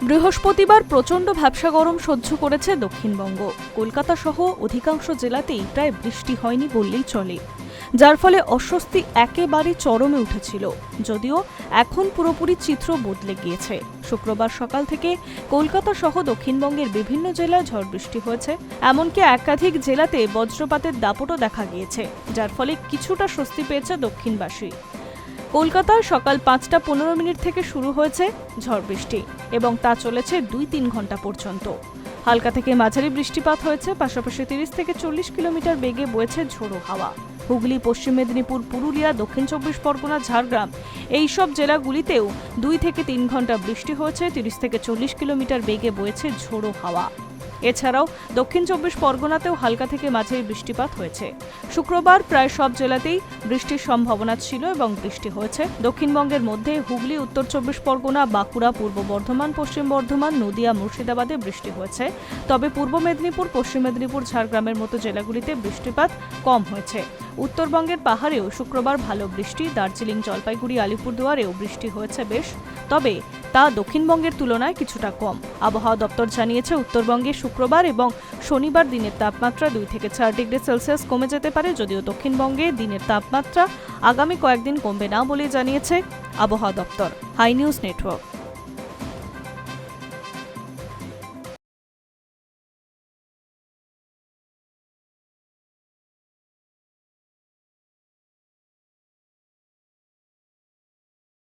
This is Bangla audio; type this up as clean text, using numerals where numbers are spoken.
বৃহস্পতিবার প্রচণ্ড ভ্যাপসা গরম সহ্য করেছে দক্ষিণবঙ্গ। কলকাতা সহ অধিকাংশ জেলাতেই প্রায় বৃষ্টি হয়নি বললেই চলে, যার ফলে অস্বস্তি একেবারে চরমে উঠেছিল। যদিও এখন পুরোপুরি চিত্র বদলে গিয়েছে। শুক্রবার সকাল থেকে কলকাতা সহ দক্ষিণবঙ্গের বিভিন্ন জেলায় ঝড় বৃষ্টি হয়েছে। এমনকি একাধিক জেলাতে বজ্রপাতের দাপটও দেখা গিয়েছে, যার ফলে কিছুটা স্বস্তি পেয়েছে দক্ষিণবাসী। কলকাতায় সকাল 5:15 থেকে শুরু হয়েছে ঝড় বৃষ্টি এবং তা চলেছে 2-3 ঘন্টা পর্যন্ত। হালকা থেকে মাঝারি বৃষ্টিপাত হয়েছে, পাশাপাশি 30 থেকে 40 কিলোমিটার বেগে বইছে ঝোড়ো হাওয়া। হুগলি, পশ্চিম মেদিনীপুর, পুরুলিয়া, দক্ষিণ 24 পরগনা, ঝাড়গ্রাম এইসব জেলাগুলিতেও 2 থেকে 3 ঘন্টা বৃষ্টি হয়েছে। 30 থেকে 40 কিলোমিটার বেগে বইছে ঝোড়ো হাওয়া। এছাড়াও দক্ষিণ 24 পরগনাতেও হালকা থেকে মাঝারি বৃষ্টিপাত হয়েছে। শুক্রবার প্রায় সব জেলাতেই বৃষ্টির সম্ভাবনা ছিল এবং বৃষ্টি হয়েছে। দক্ষিণবঙ্গের মধ্যে হুগলি, উত্তর 24 পরগনা, বাঁকুড়া, পূর্ব বর্ধমান, পশ্চিম বর্ধমান, নদিয়া, মুর্শিদাবাদে বৃষ্টি হয়েছে। তবে পূর্ব মেদিনীপুর, পশ্চিম মেদিনীপুর, ঝাড়গ্রামের মতো জেলাগুলিতে বৃষ্টিপাত কম হয়েছে। উত্তরবঙ্গের পাহাড়েও শুক্রবার ভালো বৃষ্টি। দার্জিলিং, জলপাইগুড়ি, আলিপুরদুয়ারেও বৃষ্টি হয়েছে বেশ, তবে তা দক্ষিণবঙ্গের তুলনায় কিছুটা কম। আবহাওয়া দপ্তর জানিয়েছে, উত্তরবঙ্গে শুক্রবার এবং শনিবার দিনের তাপমাত্রা 2 থেকে 4 ডিগ্রি সেলসিয়াস কমে যেতে পারে, যদিও দক্ষিণবঙ্গে দিনের তাপমাত্রা আগামী কয়েকদিন কমবে না বলে জানিয়েছে আবহাওয়া দপ্তর। Hi news network.